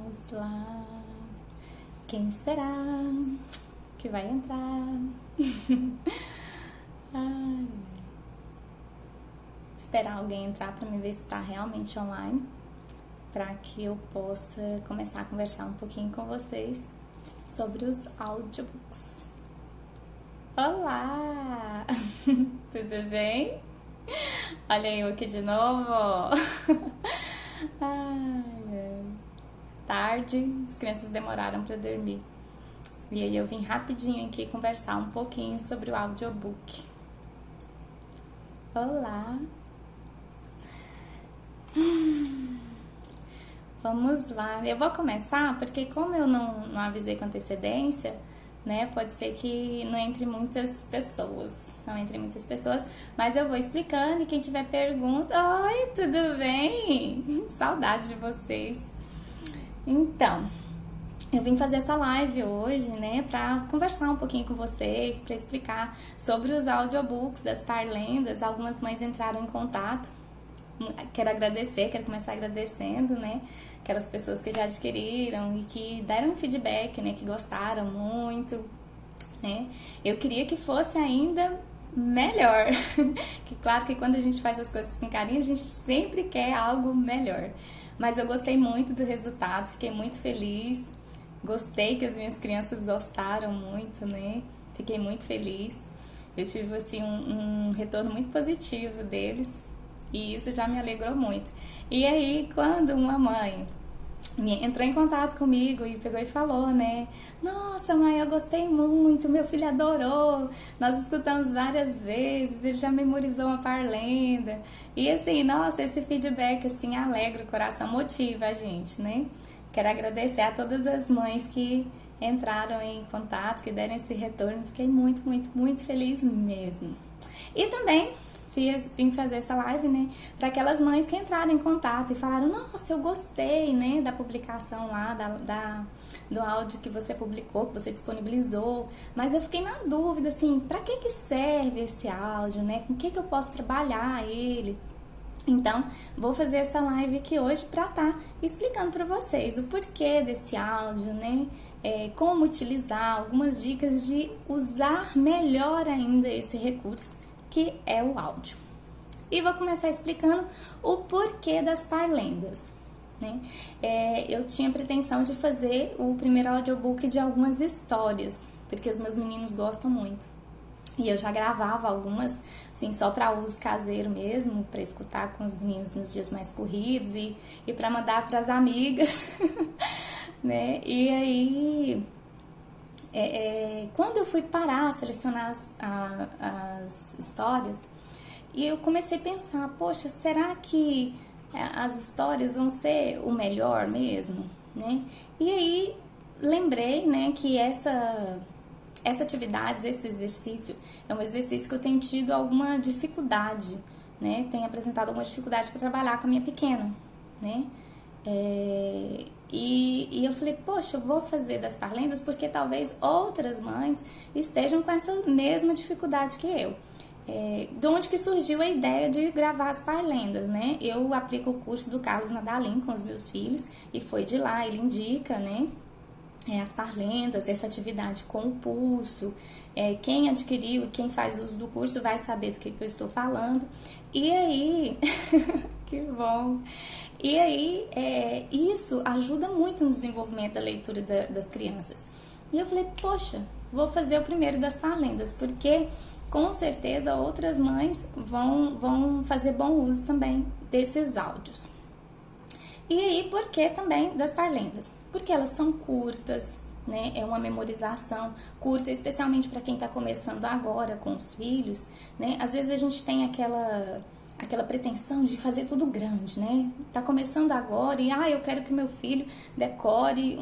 Vamos lá. Quem será que vai entrar? Ai. Esperar alguém entrar para me ver se está realmente online, para que eu possa começar a conversar um pouquinho com vocês sobre os audiobooks. Olá! Tudo bem? Olha eu aqui de novo. Ai, tarde, as crianças demoraram para dormir. E aí eu vim rapidinho aqui conversar um pouquinho sobre o audiobook. Olá! Vamos lá. Eu vou começar porque como eu não avisei com antecedência, né? Pode ser que não entre muitas pessoas. Não entre muitas pessoas, mas eu vou explicando e quem tiver pergunta, oi, tudo bem? Saudade de vocês. Então, eu vim fazer essa live hoje, né, para conversar um pouquinho com vocês, para explicar sobre os audiobooks das Parlendas. Algumas mães entraram em contato. Quero começar agradecendo, né, aquelas pessoas que já adquiriram e que deram feedback, né, que gostaram muito, né. Eu queria que fosse ainda melhor, que claro que quando a gente faz as coisas com carinho, a gente sempre quer algo melhor. Mas eu gostei muito do resultado, fiquei muito feliz, gostei que as minhas crianças gostaram muito, né, fiquei muito feliz. Eu tive, assim, um retorno muito positivo deles. E isso já me alegrou muito. E aí, quando uma mãe entrou em contato comigo e pegou e falou, né? Nossa, mãe, eu gostei muito, meu filho adorou. Nós escutamos várias vezes, ele já memorizou uma parlenda. E assim, nossa, esse feedback assim alegra o coração, motiva a gente, né? Quero agradecer a todas as mães que entraram em contato, que deram esse retorno. Fiquei muito, muito, muito feliz mesmo. E também vim fazer essa live, né, para aquelas mães que entraram em contato e falaram, nossa, eu gostei, né, da publicação lá, do áudio que você publicou, que você disponibilizou, mas eu fiquei na dúvida, assim, para que serve esse áudio, né, com que eu posso trabalhar ele? Então, vou fazer essa live aqui hoje para estar explicando para vocês o porquê desse áudio, né? Como utilizar, algumas dicas de usar melhor ainda esse recurso que é o áudio. E vou começar explicando o porquê das parlendas. Né? Eu tinha pretensão de fazer o primeiro audiobook de algumas histórias, porque os meus meninos gostam muito. E eu já gravava algumas, assim, só para uso caseiro mesmo, para escutar com os meninos nos dias mais corridos e para mandar para as amigas, né? E aí, quando eu fui parar, selecionar as histórias, e eu comecei a pensar, poxa, será que as histórias vão ser o melhor mesmo, né? E aí, lembrei, né, que essa atividade, esse exercício, é um exercício que eu tenho tido alguma dificuldade, né? Tenho apresentado alguma dificuldade para trabalhar com a minha pequena, né? E eu falei, poxa, eu vou fazer das parlendas porque talvez outras mães estejam com essa mesma dificuldade que eu. De onde que surgiu a ideia de gravar as parlendas, né? Eu aplico o curso do Carlos Nadalim com os meus filhos e foi de lá, ele indica, né? As parlendas, essa atividade com o pulso. Quem adquiriu e quem faz uso do curso vai saber do que eu estou falando. E aí, que bom! E aí, isso ajuda muito no desenvolvimento da leitura das crianças. E eu falei, poxa, vou fazer o primeiro das parlendas, porque com certeza outras mães vão fazer bom uso também desses áudios. E aí, por que também das parlendas? Porque elas são curtas, né? É uma memorização curta, especialmente para quem está começando agora com os filhos, né? Às vezes a gente tem aquela pretensão de fazer tudo grande, né? Tá começando agora e, eu quero que meu filho decore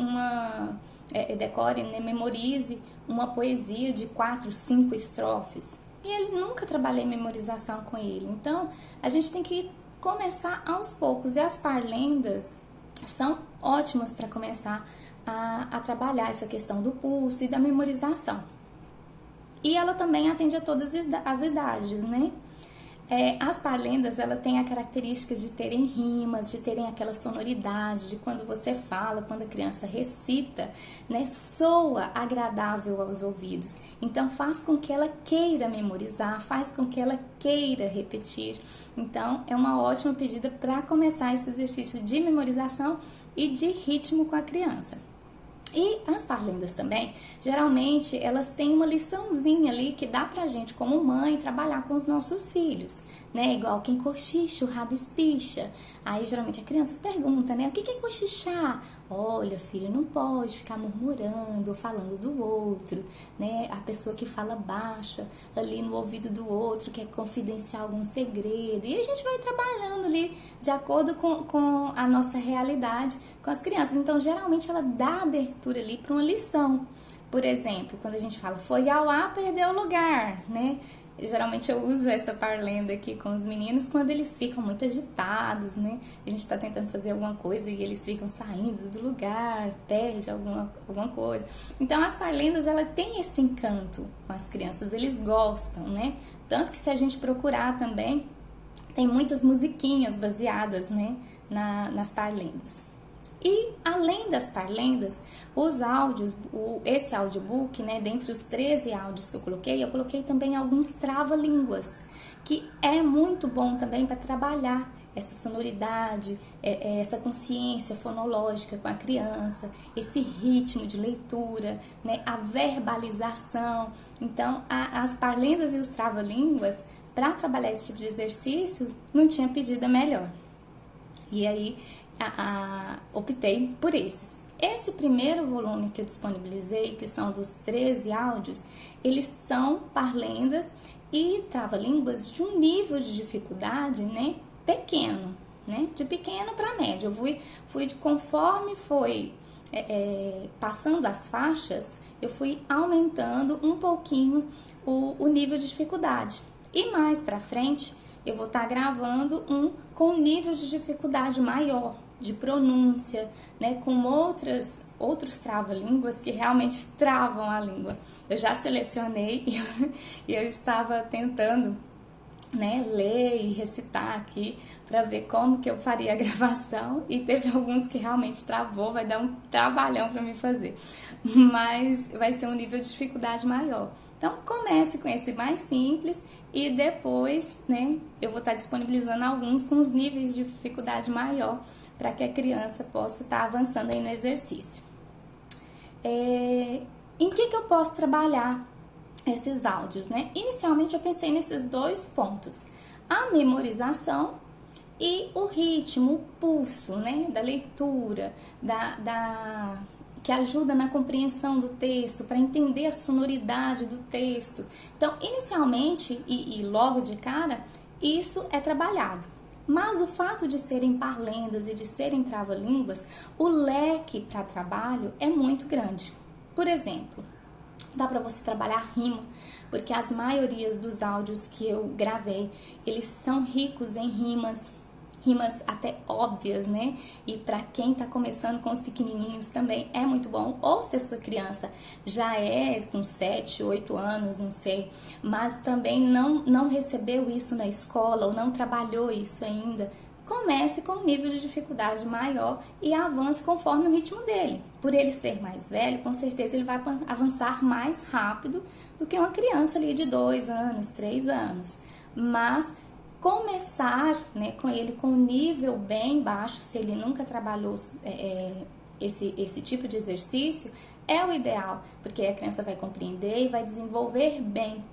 né, memorize uma poesia de 4, 5 estrofes. E ele nunca trabalhei memorização com ele. Então, a gente tem que começar aos poucos. E as parlendas são ótimas para começar a trabalhar essa questão do pulso e da memorização. E ela também atende a todas as idades, né? As parlendas, ela tem a característica de terem rimas, de terem aquela sonoridade, de quando você fala, quando a criança recita, né, soa agradável aos ouvidos. Então faz com que ela queira memorizar, faz com que ela queira repetir. Então é uma ótima pedida para começar esse exercício de memorização e de ritmo com a criança. E as parlendas também, geralmente elas têm uma liçãozinha ali que dá pra gente como mãe trabalhar com os nossos filhos, né? Igual quem cochicha, o rabo espicha. Aí geralmente a criança pergunta, né? O que é cochichar? Olha, filho, não pode ficar murmurando, falando do outro, né? A pessoa que fala baixo ali no ouvido do outro, quer confidenciar algum segredo. E a gente vai trabalhando ali de acordo com a nossa realidade com as crianças. Então, geralmente ela dá abertura ali para uma lição. Por exemplo, quando a gente fala foi ao ar, perdeu o lugar, né? Geralmente eu uso essa parlenda aqui com os meninos quando eles ficam muito agitados, né? A gente tá tentando fazer alguma coisa e eles ficam saindo do lugar, perde alguma coisa. Então as parlendas, ela tem esse encanto com as crianças, eles gostam, né? Tanto que se a gente procurar também, tem muitas musiquinhas baseadas, né, nas parlendas. E além das parlendas, os áudios, esse audiobook, né, dentre os 13 áudios que eu coloquei também alguns trava-línguas, que é muito bom também para trabalhar essa sonoridade, essa consciência fonológica com a criança, esse ritmo de leitura, né, a verbalização. Então, as parlendas e os trava-línguas, para trabalhar esse tipo de exercício, não tinha pedida melhor. E aí, optei por esses. Esse primeiro volume que eu disponibilizei, que são dos 13 áudios, eles são parlendas e trava-línguas de um nível de dificuldade, né, pequeno, né, de pequeno para médio. Eu fui conforme foi passando as faixas, eu fui aumentando um pouquinho o nível de dificuldade. E mais para frente, eu vou estar gravando um com nível de dificuldade maior, de pronúncia, né, com outros trava-línguas que realmente travam a língua. Eu já selecionei e eu estava tentando, né, ler e recitar aqui para ver como que eu faria a gravação, e teve alguns que realmente travou, vai dar um trabalhão para mim fazer, mas vai ser um nível de dificuldade maior. Então, comece com esse mais simples e depois, né, eu vou estar disponibilizando alguns com os níveis de dificuldade maior para que a criança possa estar avançando aí no exercício. Em que eu posso trabalhar esses áudios, né? Inicialmente eu pensei nesses dois pontos: a memorização e o ritmo, o pulso, né, da leitura, que ajuda na compreensão do texto, para entender a sonoridade do texto. Então, inicialmente e logo de cara, isso é trabalhado. Mas o fato de serem parlendas e de serem trava-línguas, o leque para trabalho é muito grande. Por exemplo, dá para você trabalhar rima, porque as maiorias dos áudios que eu gravei, eles são ricos em rimas até óbvias, né? E para quem tá começando com os pequenininhos também é muito bom. Ou se a sua criança já é com 7, 8 anos, não sei, mas também não recebeu isso na escola ou não trabalhou isso ainda, comece com um nível de dificuldade maior e avance conforme o ritmo dele. Por ele ser mais velho, com certeza ele vai avançar mais rápido do que uma criança ali de 2 anos, 3 anos. Mas começar, né, com ele com um nível bem baixo, se ele nunca trabalhou esse tipo de exercício, é o ideal, porque a criança vai compreender e vai desenvolver bem,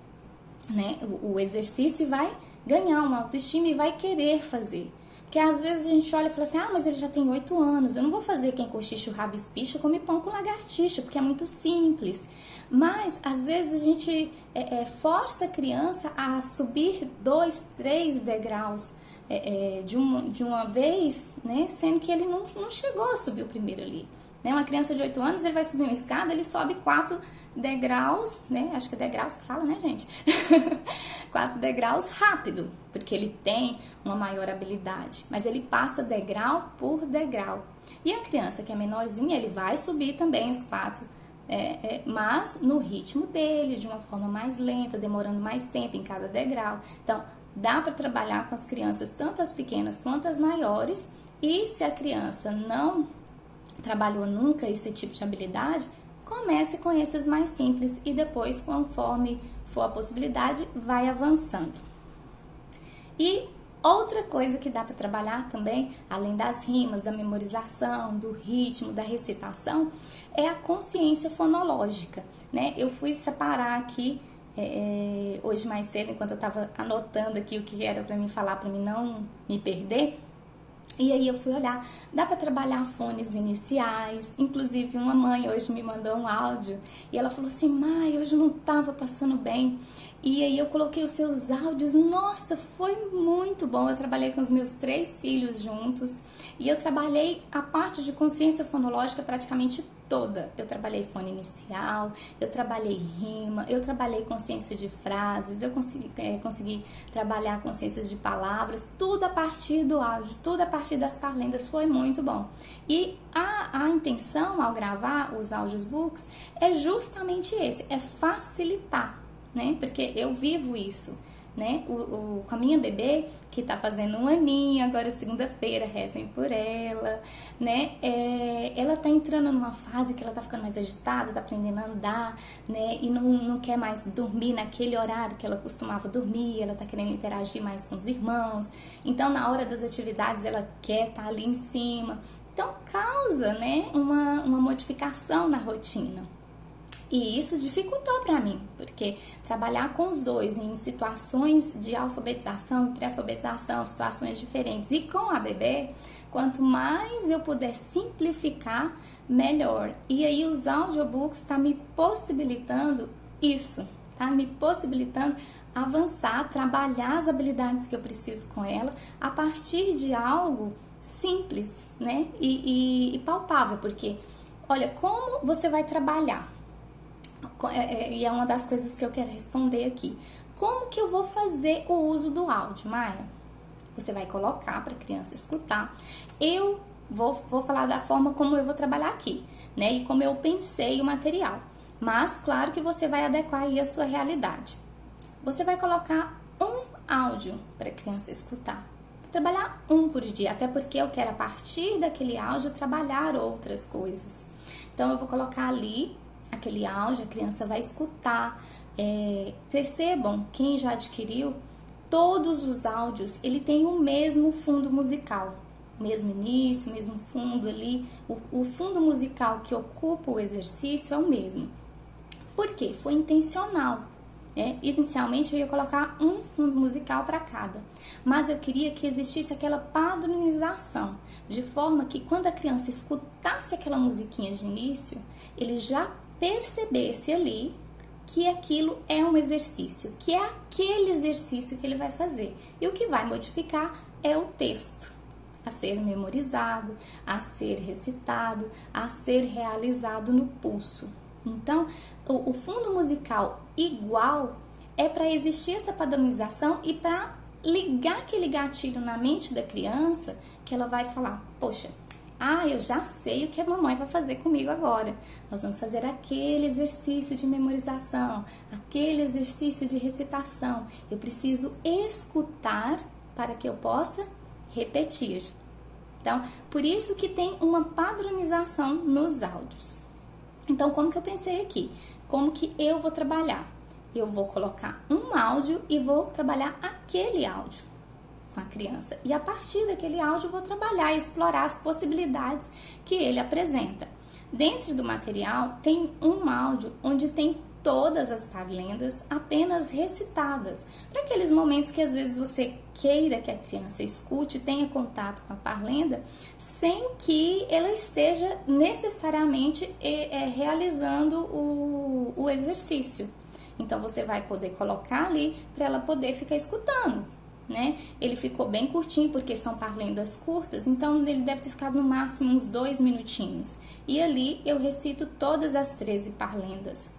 né, o exercício, e vai ganhar uma autoestima e vai querer fazer. Porque às vezes a gente olha e fala assim, mas ele já tem 8 anos, eu não vou fazer quem cochicha o rabo espicha, come pão com lagartixa, porque é muito simples. Mas às vezes a gente força a criança a subir 2, 3 degraus de uma vez, né, sendo que ele não chegou a subir o primeiro ali. Né? Uma criança de 8 anos, ele vai subir uma escada, ele sobe 4 degraus, né? Acho que é degraus que fala, né, gente? 4 degraus rápido, porque ele tem uma maior habilidade, mas ele passa degrau por degrau. E a criança que é menorzinha, ele vai subir também os 4 mas no ritmo dele, de uma forma mais lenta, demorando mais tempo em cada degrau. Então, dá para trabalhar com as crianças, tanto as pequenas quanto as maiores, e se a criança não trabalhou nunca esse tipo de habilidade, comece com esses mais simples e depois, conforme for a possibilidade, vai avançando. E outra coisa que dá para trabalhar também, além das rimas, da memorização, do ritmo, da recitação, é a consciência fonológica, né? Eu fui separar aqui hoje mais cedo, enquanto eu estava anotando aqui o que era para mim falar, para mim não me perder. E aí eu fui olhar, dá para trabalhar fones iniciais, inclusive uma mãe hoje me mandou um áudio e ela falou assim, Mai, hoje eu não estava passando bem. E aí eu coloquei os seus áudios, nossa, foi muito bom, eu trabalhei com os meus 3 filhos juntos e eu trabalhei a parte de consciência fonológica praticamente toda. Eu trabalhei fone inicial, eu trabalhei rima, eu trabalhei consciência de frases, eu consegui trabalhar consciências de palavras, tudo a partir do áudio, tudo a partir das parlendas, foi muito bom. E a intenção ao gravar os audiobooks é justamente esse, é facilitar, né? Porque eu vivo isso, né? Com a minha bebê, que tá fazendo 1 aninho, agora segunda-feira, rezem por ela, né? Ela tá entrando numa fase que ela tá ficando mais agitada, tá aprendendo a andar, né? E não quer mais dormir naquele horário que ela costumava dormir, ela tá querendo interagir mais com os irmãos. Então, na hora das atividades, ela quer estar ali em cima. Então, causa, né, uma modificação na rotina. E isso dificultou para mim, porque trabalhar com os dois em situações de alfabetização e pré-alfabetização, situações diferentes, e com a bebê, quanto mais eu puder simplificar, melhor. E aí os audiobooks estão me possibilitando isso, tá? Me possibilitando avançar, trabalhar as habilidades que eu preciso com ela a partir de algo simples, né? E palpável, porque, olha, como você vai trabalhar? E é uma das coisas que eu quero responder aqui. Como que eu vou fazer o uso do áudio, Maia? Você vai colocar para a criança escutar. Eu vou falar da forma como eu vou trabalhar aqui, né? E como eu pensei o material. Mas, claro que você vai adequar aí a sua realidade. Você vai colocar um áudio para a criança escutar. Vou trabalhar um por dia, até porque eu quero, a partir daquele áudio, trabalhar outras coisas. Então, eu vou colocar ali aquele áudio, a criança vai escutar. Percebam, quem já adquiriu, todos os áudios, ele tem o mesmo fundo musical, mesmo início, mesmo fundo ali, o fundo musical que ocupa o exercício é o mesmo. Por quê? Foi intencional. Inicialmente eu ia colocar um fundo musical para cada, mas eu queria que existisse aquela padronização, de forma que quando a criança escutasse aquela musiquinha de início, ele já percebesse ali que aquilo é um exercício, que é aquele exercício que ele vai fazer. E o que vai modificar é o texto a ser memorizado, a ser recitado, a ser realizado no pulso. Então, o fundo musical igual é para existir essa padronização e para ligar aquele gatilho na mente da criança, que ela vai falar, poxa, eu já sei o que a mamãe vai fazer comigo agora. Nós vamos fazer aquele exercício de memorização, aquele exercício de recitação. Eu preciso escutar para que eu possa repetir. Então, por isso que tem uma padronização nos áudios. Então, como que eu pensei aqui? Como que eu vou trabalhar? Eu vou colocar um áudio e vou trabalhar aquele áudio com a criança. E a partir daquele áudio eu vou trabalhar e explorar as possibilidades que ele apresenta. Dentro do material tem um áudio onde tem todas as parlendas apenas recitadas, para aqueles momentos que às vezes você queira que a criança escute, tenha contato com a parlenda, sem que ela esteja necessariamente realizando o exercício. Então você vai poder colocar ali para ela poder ficar escutando, né? Ele ficou bem curtinho porque são parlendas curtas, então ele deve ter ficado no máximo uns 2 minutinhos. E ali eu recito todas as 13 parlendas.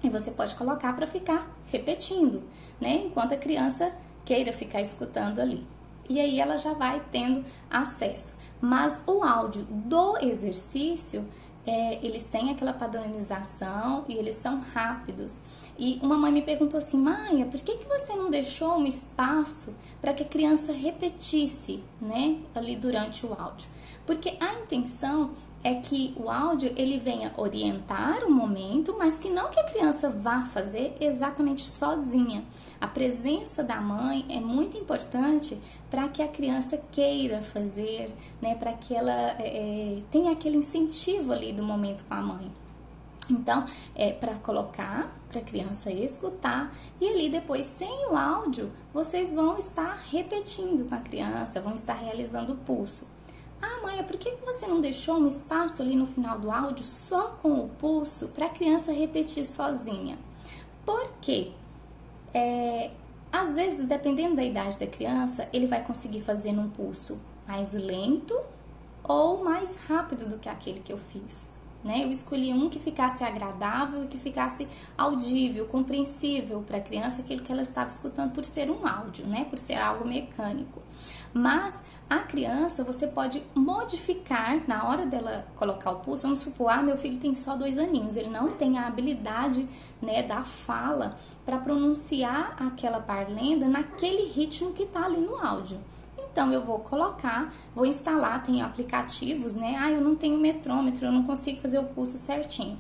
E você pode colocar para ficar repetindo, né? Enquanto a criança queira ficar escutando ali. E aí ela já vai tendo acesso. Mas o áudio do exercício eles têm aquela padronização e eles são rápidos. E uma mãe me perguntou assim: Maia, por que você não deixou um espaço para que a criança repetisse, né, ali durante o áudio? Porque a intenção é que o áudio ele venha orientar o momento, mas que não que a criança vá fazer exatamente sozinha. A presença da mãe é muito importante para que a criança queira fazer, né, para que ela tenha aquele incentivo ali do momento com a mãe. Então, é para colocar, para a criança escutar, e ali depois, sem o áudio, vocês vão estar repetindo com a criança, vão estar realizando o pulso. Ah, Maia, por que você não deixou um espaço ali no final do áudio só com o pulso para a criança repetir sozinha? Porque, às vezes, dependendo da idade da criança, ele vai conseguir fazer num pulso mais lento ou mais rápido do que aquele que eu fiz. Né? Eu escolhi um que ficasse agradável e que ficasse audível, compreensível para a criança, aquilo que ela estava escutando por ser um áudio, né? Por ser algo mecânico. Mas a criança, você pode modificar na hora dela colocar o pulso. Vamos supor, meu filho tem só 2 aninhos, ele não tem a habilidade, né, da fala para pronunciar aquela parlenda naquele ritmo que está ali no áudio. Então, eu vou colocar, vou instalar, tem aplicativos, né? Eu não tenho metrômetro, eu não consigo fazer o pulso certinho.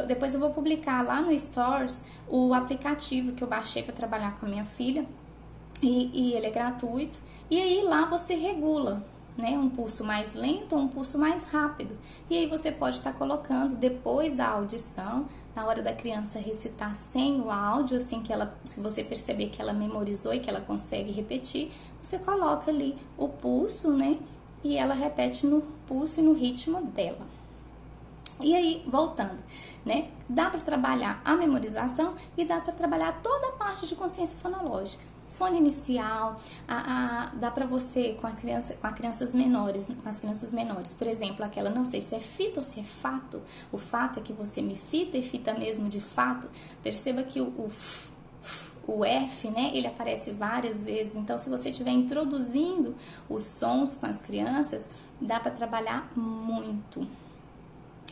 Depois eu vou publicar lá no Stories o aplicativo que eu baixei para trabalhar com a minha filha. E ele é gratuito. E aí lá você regula, né? Um pulso mais lento ou um pulso mais rápido. E aí você pode estar colocando depois da audição, na hora da criança recitar sem o áudio, assim se você perceber que ela memorizou e que ela consegue repetir, você coloca ali o pulso, né? E ela repete no pulso e no ritmo dela. E aí, voltando, né? Dá para trabalhar a memorização e dá para trabalhar toda a parte de consciência fonológica. Fone inicial, dá para você com as crianças menores, por exemplo, aquela, não sei se é fita ou se é fato. O fato é que você me fita e fita mesmo de fato. Perceba que o F, né, ele aparece várias vezes. Então, se você estiver introduzindo os sons com as crianças, dá para trabalhar muito.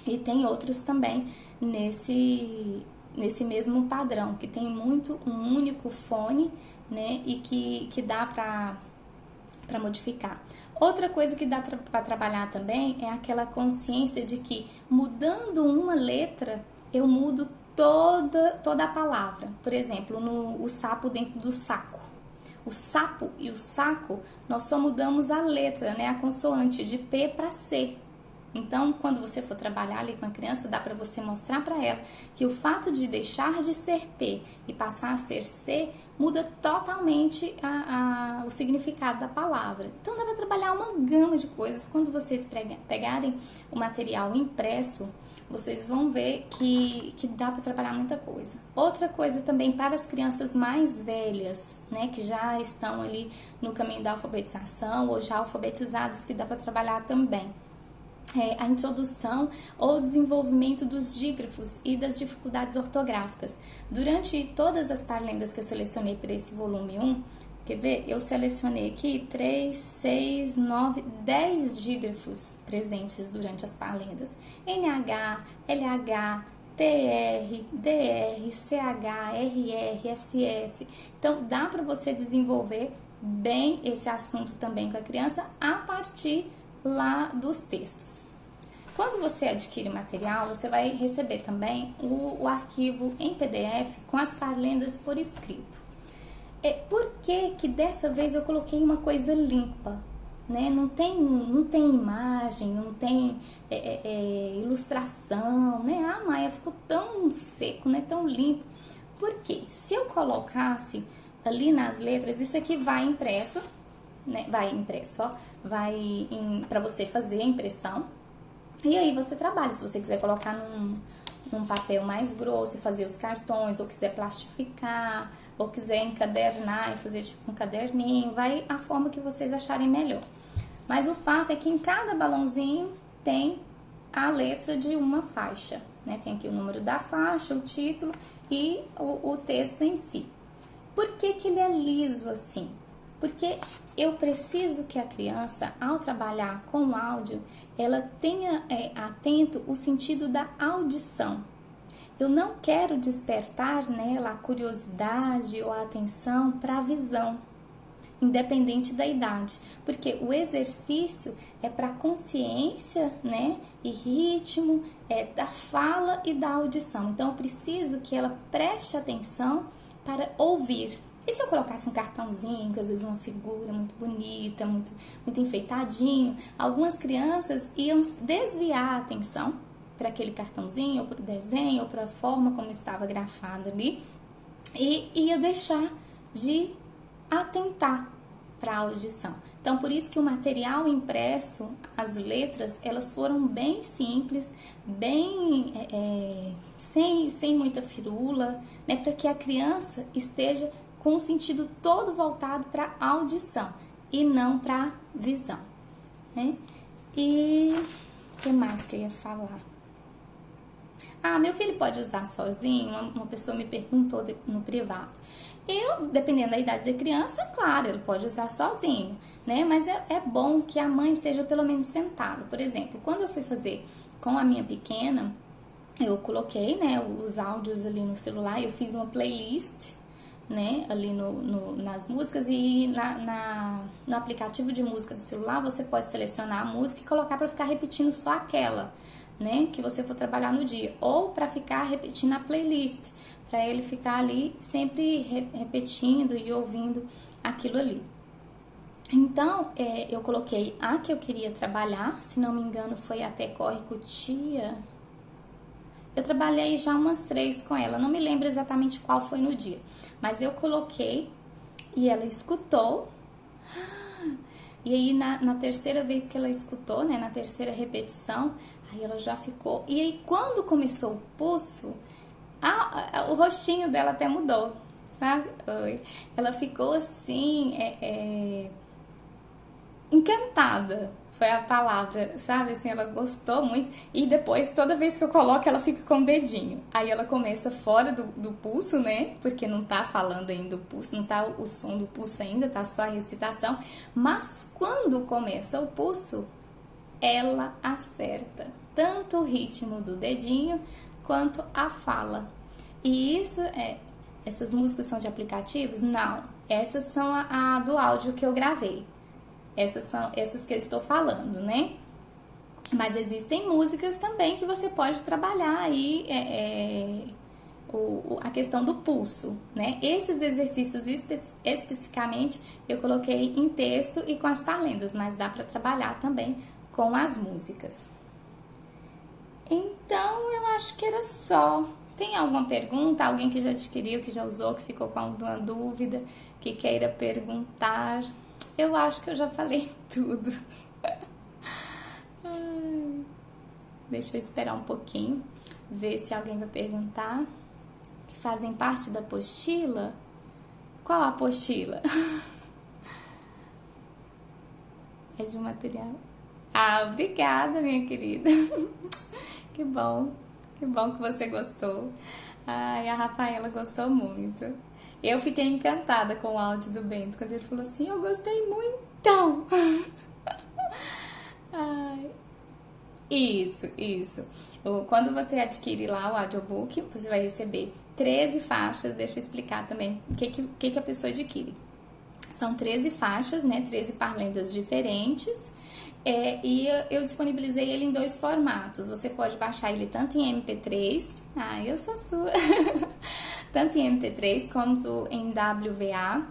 E tem outros também nesse mesmo padrão, que tem muito um único fone, né, e que dá para modificar. Outra coisa que dá para trabalhar também é aquela consciência de que mudando uma letra, eu mudo toda a palavra. Por exemplo, o sapo dentro do saco. O sapo e o saco, nós só mudamos a letra, né, a consoante de P para C. Então, quando você for trabalhar ali com a criança, dá para você mostrar para ela que o fato de deixar de ser P e passar a ser C muda totalmente o significado da palavra. Então, dá para trabalhar uma gama de coisas. Quando vocês pegarem o material impresso, vocês vão ver que dá para trabalhar muita coisa. Outra coisa também para as crianças mais velhas, né, que já estão ali no caminho da alfabetização ou já alfabetizadas, que dá para trabalhar também. A introdução ou desenvolvimento dos dígrafos e das dificuldades ortográficas. Durante todas as parlendas que eu selecionei para esse volume 1, quer ver? Eu selecionei aqui 3, 6, 9, 10 dígrafos presentes durante as parlendas. NH, LH, TR, DR, CH, RR, SS. Então, dá para você desenvolver bem esse assunto também com a criança a partir lá dos textos. Quando você adquire material, você vai receber também o arquivo em PDF com as parlendas por escrito. Por que dessa vez eu coloquei uma coisa limpa? Né? Não tem imagem, não tem ilustração, né? Maia, ficou tão seco, né? Tão limpo. Por quê? Se eu colocasse ali nas letras, isso aqui vai impresso, né? Vai para você fazer a impressão. E aí você trabalha, se você quiser colocar num papel mais grosso e fazer os cartões, ou quiser plastificar, ou quiser encadernar e fazer tipo um caderninho, vai a forma que vocês acharem melhor. Mas o fato é que em cada balãozinho tem a letra de uma faixa, né? Tem aqui o número da faixa, o título e o texto em si. Por que ele é liso assim? Porque eu preciso que a criança, ao trabalhar com áudio, ela tenha atento o sentido da audição. Eu não quero despertar nela a curiosidade ou a atenção para a visão, independente da idade, porque o exercício é para consciência, né, e ritmo, da fala e da audição. Então eu preciso que ela preste atenção para ouvir. E se eu colocasse um cartãozinho, às vezes uma figura muito bonita, muito enfeitadinho, algumas crianças iam desviar a atenção para aquele cartãozinho, ou para o desenho, ou para a forma como estava grafado ali, e ia deixar de atentar para a audição. Então, por isso que o material impresso, as letras, elas foram bem simples, bem sem muita firula, né, para que a criança esteja com o sentido todo voltado para a audição e não para a visão, né? E o que mais que eu ia falar? Meu filho pode usar sozinho? Uma pessoa me perguntou no privado. Dependendo da idade da criança, claro, ele pode usar sozinho, né? Mas é bom que a mãe esteja pelo menos sentada. Por exemplo, quando eu fui fazer com a minha pequena, eu coloquei, né, os áudios ali no celular, eu fiz uma playlist, né, ali nas músicas, e no aplicativo de música do celular você pode selecionar a música e colocar para ficar repetindo só aquela, né, que você for trabalhar no dia, ou para ficar repetindo a playlist, para ele ficar ali sempre repetindo e ouvindo aquilo ali. Então, eu coloquei a que eu queria trabalhar, se não me engano foi Até Corre Cutia. Eu trabalhei já umas 3 com ela, não me lembro exatamente qual foi no dia, mas eu coloquei e ela escutou. E aí na terceira vez que ela escutou, né, na terceira repetição, aí ela já ficou. E aí quando começou o pulso, o rostinho dela até mudou, sabe? Ela ficou assim, encantada, foi a palavra, sabe? Assim, ela gostou muito. E depois, toda vez que eu coloco, ela fica com o dedinho. Aí ela começa fora do pulso, né? Porque não tá falando ainda o pulso, não tá o som do pulso ainda, tá só a recitação. Mas quando começa o pulso, ela acerta tanto o ritmo do dedinho quanto a fala. E essas músicas são de aplicativos? Não. Essas são a do áudio que eu gravei. Essas são essas que eu estou falando, né? Mas existem músicas também que você pode trabalhar aí a questão do pulso, né? Esses exercícios especificamente eu coloquei em texto e com as parlendas, mas dá para trabalhar também com as músicas. Então, eu acho que era só. Tem alguma pergunta? Alguém que já adquiriu, que já usou, que ficou com alguma dúvida, que queira perguntar? Eu acho que eu já falei tudo. Deixa eu esperar um pouquinho, ver se alguém vai perguntar. Que fazem parte da apostila? Qual a apostila? É de material? Obrigada, minha querida. Que bom que você gostou. A Rafaela gostou muito. Eu fiquei encantada com o áudio do Bento, quando ele falou assim, eu gostei muito. Isso. Quando você adquire lá o audiobook, você vai receber 13 faixas. Deixa eu explicar também o que a pessoa adquire. São 13 faixas, né? 13 parlendas diferentes. E eu disponibilizei ele em 2 formatos. Você pode baixar ele tanto em MP3. Eu sou sua. Tanto em MP3 quanto em WVA,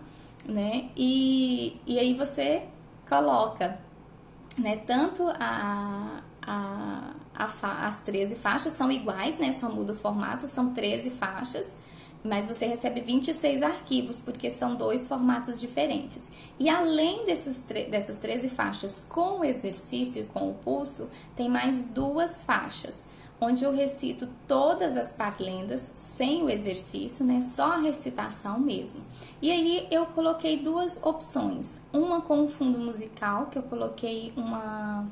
né? E aí você coloca, né? Tanto as 13 faixas são iguais, né? Só muda o formato, são 13 faixas. Mas você recebe 26 arquivos, porque são 2 formatos diferentes. E além dessas 13 faixas com o exercício e com o pulso, tem mais 2 faixas, onde eu recito todas as parlendas, sem o exercício, né? Só a recitação mesmo. E aí eu coloquei 2 opções. Uma com um fundo musical, que eu coloquei uma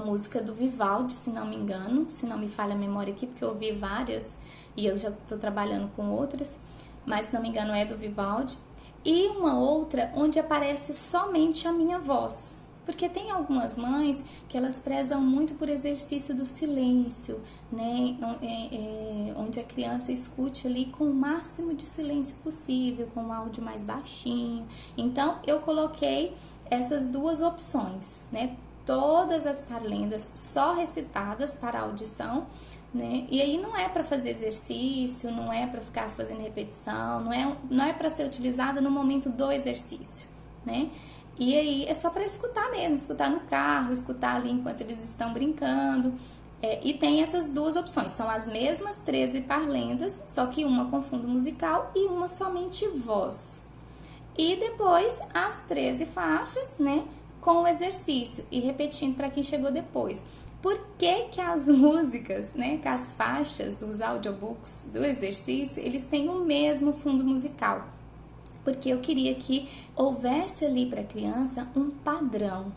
música do Vivaldi, se não me engano, se não me falha a memória aqui, porque eu ouvi várias e eu já estou trabalhando com outras, mas se não me engano é do Vivaldi. e uma outra onde aparece somente a minha voz. Porque tem algumas mães que elas prezam muito por exercício do silêncio, né? Onde a criança escute ali com o máximo de silêncio possível, com o áudio mais baixinho. Então, eu coloquei essas duas opções, né? Todas as parlendas só recitadas para audição, né? E aí não é para fazer exercício, não é para ficar fazendo repetição, não é para ser utilizada no momento do exercício, né? E aí é só para escutar mesmo, escutar no carro, escutar ali enquanto eles estão brincando. E tem essas duas opções, são as mesmas 13 parlendas, só que uma com fundo musical e uma somente voz. E depois as 13 faixas, né, com o exercício e repetindo para quem chegou depois. Por que que as músicas, né, que as faixas, os audiobooks do exercício, eles têm o mesmo fundo musical? Porque eu queria que houvesse ali para a criança um padrão,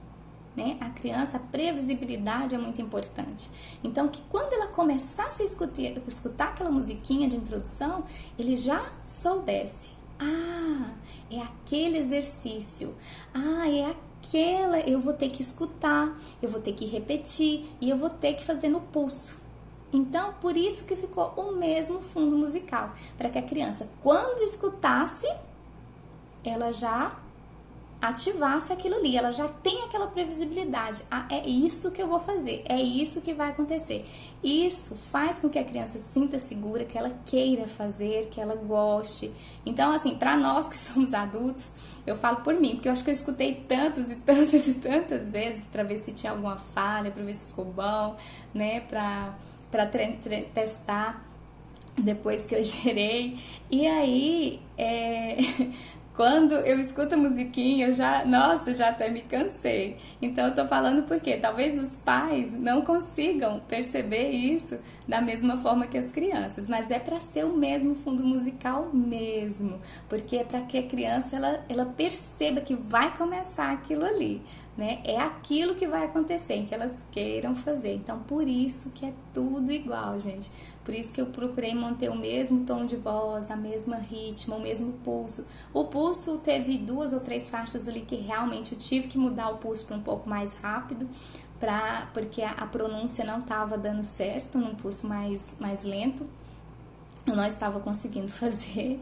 né? A criança, a previsibilidade é muito importante. Então, que quando ela começasse a escutar aquela musiquinha de introdução, ele já soubesse. Ah, é aquele exercício. Ah, é aquela, eu vou ter que escutar, eu vou ter que repetir e eu vou ter que fazer no pulso. Então, por isso que ficou o mesmo fundo musical, para que a criança, quando escutasse, ela já ativasse aquilo ali, ela já tem aquela previsibilidade. Ah, é isso que eu vou fazer, é isso que vai acontecer. Isso faz com que a criança se sinta segura, que ela queira fazer, que ela goste. Então, assim, para nós que somos adultos, eu falo por mim, porque eu acho que eu escutei tantas e tantas e tantas vezes para ver se tinha alguma falha, para ver se ficou bom, né, para testar depois que eu gerei. E aí, quando eu escuto a musiquinha, eu já até me cansei. Então eu tô falando porque talvez os pais não consigam perceber isso da mesma forma que as crianças, mas é para ser o mesmo fundo musical mesmo, porque é para que a criança ela perceba que vai começar aquilo ali, né? É aquilo que vai acontecer, que elas queiram fazer. Então por isso que é tudo igual, gente. Por isso que eu procurei manter o mesmo tom de voz, a mesma ritmo, o mesmo pulso. O pulso teve 2 ou 3 faixas ali que realmente eu tive que mudar o pulso para um pouco mais rápido, porque a pronúncia não estava dando certo, num pulso mais lento. Eu não estava conseguindo fazer.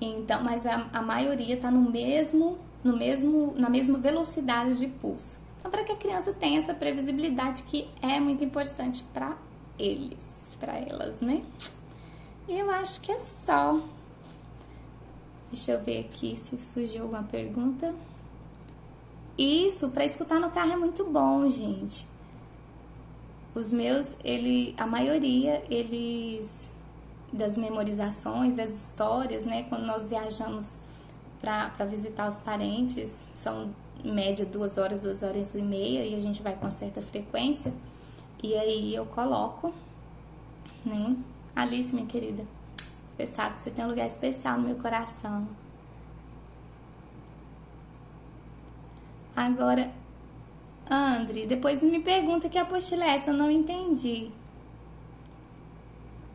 Então, mas a maioria está na mesma velocidade de pulso. Então, para que a criança tenha essa previsibilidade que é muito importante para elas, né? E eu acho que é só. Deixa eu ver aqui se surgiu alguma pergunta. Isso, para escutar no carro é muito bom, gente. Os meus, a maioria, eles das memorizações, das histórias, né? Quando nós viajamos para visitar os parentes, são em média 2 horas, 2 horas e meia, e a gente vai com uma certa frequência. E aí eu coloco, né? Alice, minha querida, você sabe que você tem um lugar especial no meu coração. Agora, André, depois me pergunta que apostila é essa, eu não entendi.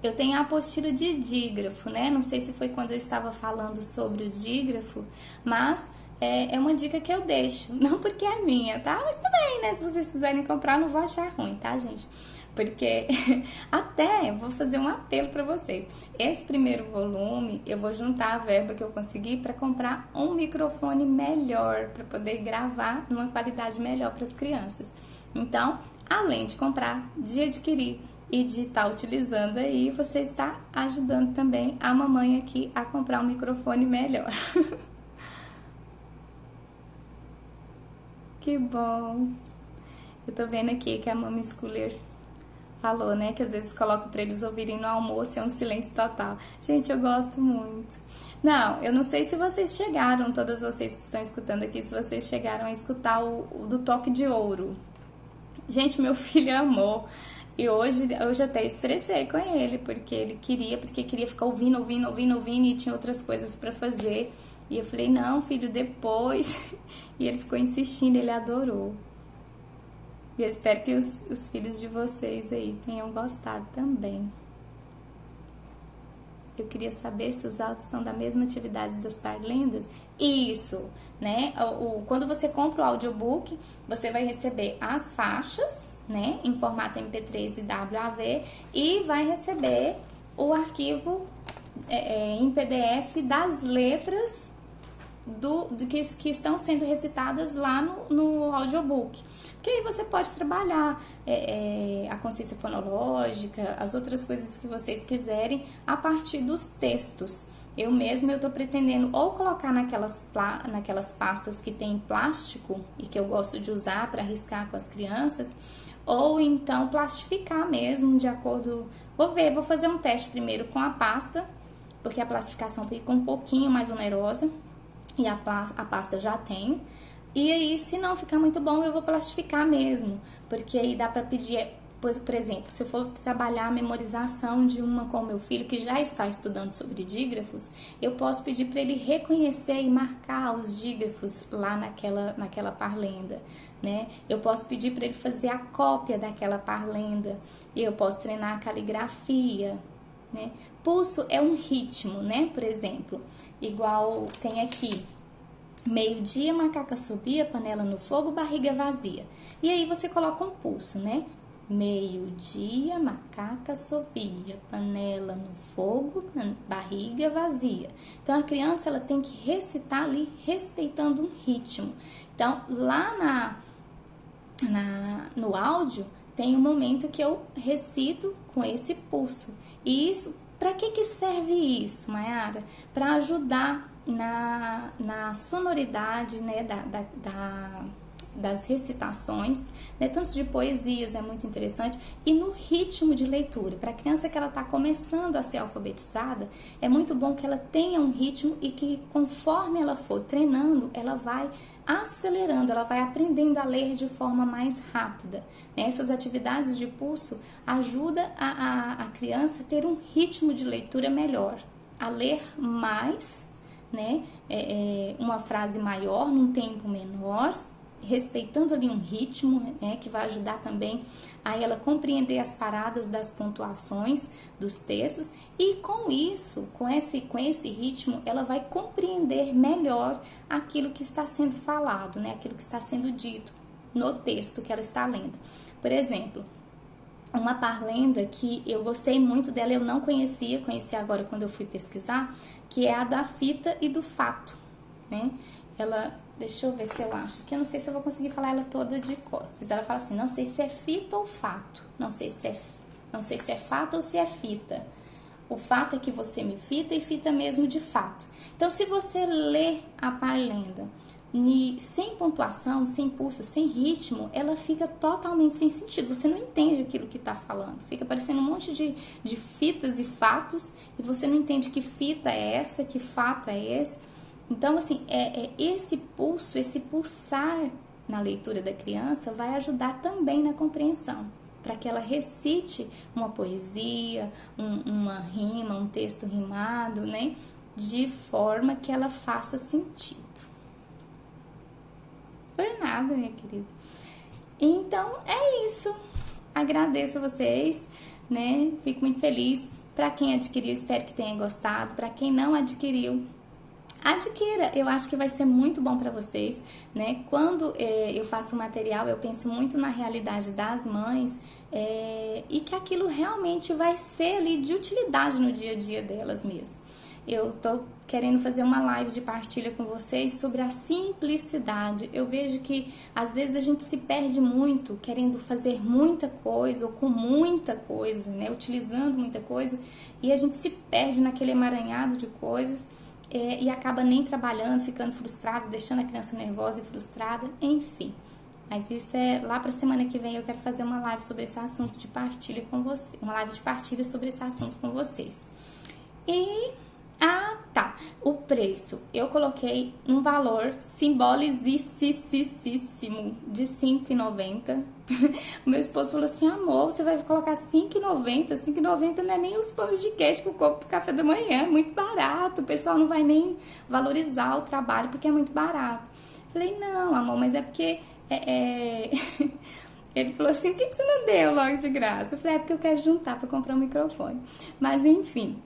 Eu tenho a apostila de dígrafo, né? Não sei se foi quando eu estava falando sobre o dígrafo, mas é uma dica que eu deixo. Não porque é minha, tá? Mas também, né? Se vocês quiserem comprar, não vou achar ruim, tá, gente? Porque até vou fazer um apelo para vocês. Esse primeiro volume, eu vou juntar a verba que eu consegui para comprar um microfone melhor, para poder gravar numa qualidade melhor para as crianças. Então, além de comprar, de adquirir e de estar utilizando aí, você está ajudando também a mamãe aqui a comprar um microfone melhor. Que bom! Eu tô vendo aqui que a Mami Schooler falou, né, que às vezes coloca para eles ouvirem no almoço, é um silêncio total. Gente, eu gosto muito. Não, eu não sei se vocês chegaram, todas vocês que estão escutando aqui, se vocês chegaram a escutar o do Toque de Ouro. Gente, meu filho amou. E hoje até estressei com ele, porque queria ficar ouvindo, e tinha outras coisas para fazer. E eu falei, não, filho, depois. E ele ficou insistindo, ele adorou. E eu espero que os filhos de vocês aí tenham gostado também. Eu queria saber se os áudios são da mesma atividade das parlendas. Isso, né? Quando você compra o audiobook, você vai receber as faixas, né? Em formato MP3 e WAV e vai receber o arquivo em PDF das letras que estão sendo recitadas lá no audiobook. Porque aí você pode trabalhar a consciência fonológica, as outras coisas que vocês quiserem a partir dos textos. Eu mesma estou pretendendo ou colocar naquelas pastas que tem plástico e que eu gosto de usar para riscar com as crianças, ou então plastificar mesmo de acordo... Vou fazer um teste primeiro com a pasta, porque a plastificação fica um pouquinho mais onerosa. E a pasta já tenho. E aí, se não ficar muito bom, eu vou plastificar mesmo. Porque aí dá para pedir, por exemplo, se eu for trabalhar a memorização de uma com meu filho que já está estudando sobre dígrafos, eu posso pedir para ele reconhecer e marcar os dígrafos lá naquela parlenda, né? Eu posso pedir para ele fazer a cópia daquela parlenda. E eu posso treinar a caligrafia, né? Pulso é um ritmo, né? Por exemplo, igual tem aqui, meio-dia, macaca subia, panela no fogo, barriga vazia. E aí você coloca um pulso, né? Meio-dia, macaca subia, panela no fogo, barriga vazia. Então a criança ela tem que recitar ali respeitando um ritmo. Então lá no áudio tem um momento que eu recito com esse pulso. E isso, para que serve isso, Mayara? Para ajudar na sonoridade, né, das recitações, né, tanto de poesias, é muito interessante, e no ritmo de leitura. Para a criança que ela está começando a ser alfabetizada, é muito bom que ela tenha um ritmo e que conforme ela for treinando, ela vai acelerando, ela vai aprendendo a ler de forma mais rápida. Essas atividades de pulso ajudam a criança a ter um ritmo de leitura melhor, a ler mais, né, uma frase maior num tempo menor, respeitando ali um ritmo, né, que vai ajudar também a ela compreender as paradas das pontuações dos textos, e com isso, com esse ritmo, ela vai compreender melhor aquilo que está sendo falado, né, aquilo que está sendo dito no texto que ela está lendo. Por exemplo, uma parlenda que eu gostei muito dela, eu não conheci agora quando eu fui pesquisar, que é a da fita e do fato, né? Ela, deixa eu ver se eu acho, que eu não sei se eu vou conseguir falar ela toda de cor, mas ela fala assim: não sei se é fita ou fato, não sei se é fato ou se é fita. O fato é que você me fita, e fita mesmo de fato. Então, se você lê a parlenda sem pontuação, sem pulso, sem ritmo, ela fica totalmente sem sentido. Você não entende aquilo que está falando. Fica parecendo um monte de fitas e fatos, e você não entende que fita é essa, que fato é esse. Então, assim, esse pulso, esse pulsar na leitura da criança vai ajudar também na compreensão, para que ela recite uma poesia, uma rima, um texto rimado, né? De forma que ela faça sentido. Por nada, minha querida. Então, é isso. Agradeço a vocês, né? Fico muito feliz. Para quem adquiriu, espero que tenha gostado. Para quem não adquiriu, adquira, eu acho que vai ser muito bom para vocês, né? Quando eu faço material, eu penso muito na realidade das mães e que aquilo realmente vai ser ali de utilidade no dia a dia delas mesmo. Eu tô querendo fazer uma live de partilha com vocês sobre a simplicidade. Eu vejo que às vezes a gente se perde muito querendo fazer muita coisa ou com muita coisa, né? Utilizando muita coisa, e a gente se perde naquele emaranhado de coisas. E acaba nem trabalhando, ficando frustrado, deixando a criança nervosa e frustrada, enfim. Mas isso lá para a semana que vem eu quero fazer uma live sobre esse assunto de partilha com vocês. Uma live de partilha sobre esse assunto com vocês. Tá. O preço. Eu coloquei um valor simbolicíssimo de R$ 5,90. O meu esposo falou assim: amor, você vai colocar R$ 5,90? R$ 5,90 não é nem os pães de queijo que eu compro pro café da manhã. É muito barato. O pessoal não vai nem valorizar o trabalho porque é muito barato. Falei: não, amor, mas é porque... Ele falou assim: por que você não deu logo de graça? Eu falei: é porque eu quero juntar para comprar um microfone. Mas enfim...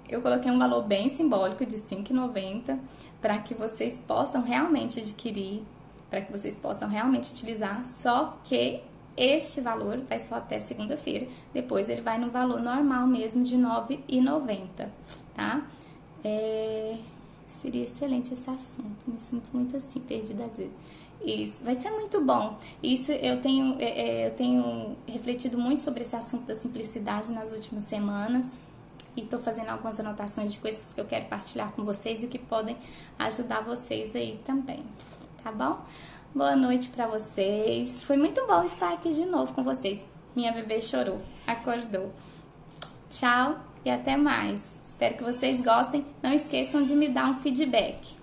Eu coloquei um valor bem simbólico de R$ 5,90 para que vocês possam realmente adquirir, para que vocês possam realmente utilizar, só que este valor vai só até segunda-feira, depois ele vai no valor normal mesmo de R$ 9,90, tá? Seria excelente esse assunto, me sinto muito assim, perdida às vezes. Isso, vai ser muito bom. Isso eu tenho refletido muito sobre esse assunto da simplicidade nas últimas semanas e tô fazendo algumas anotações de coisas que eu quero partilhar com vocês e que podem ajudar vocês aí também, tá bom? Boa noite pra vocês. Foi muito bom estar aqui de novo com vocês. Minha bebê chorou, acordou. Tchau e até mais. Espero que vocês gostem. Não esqueçam de me dar um feedback.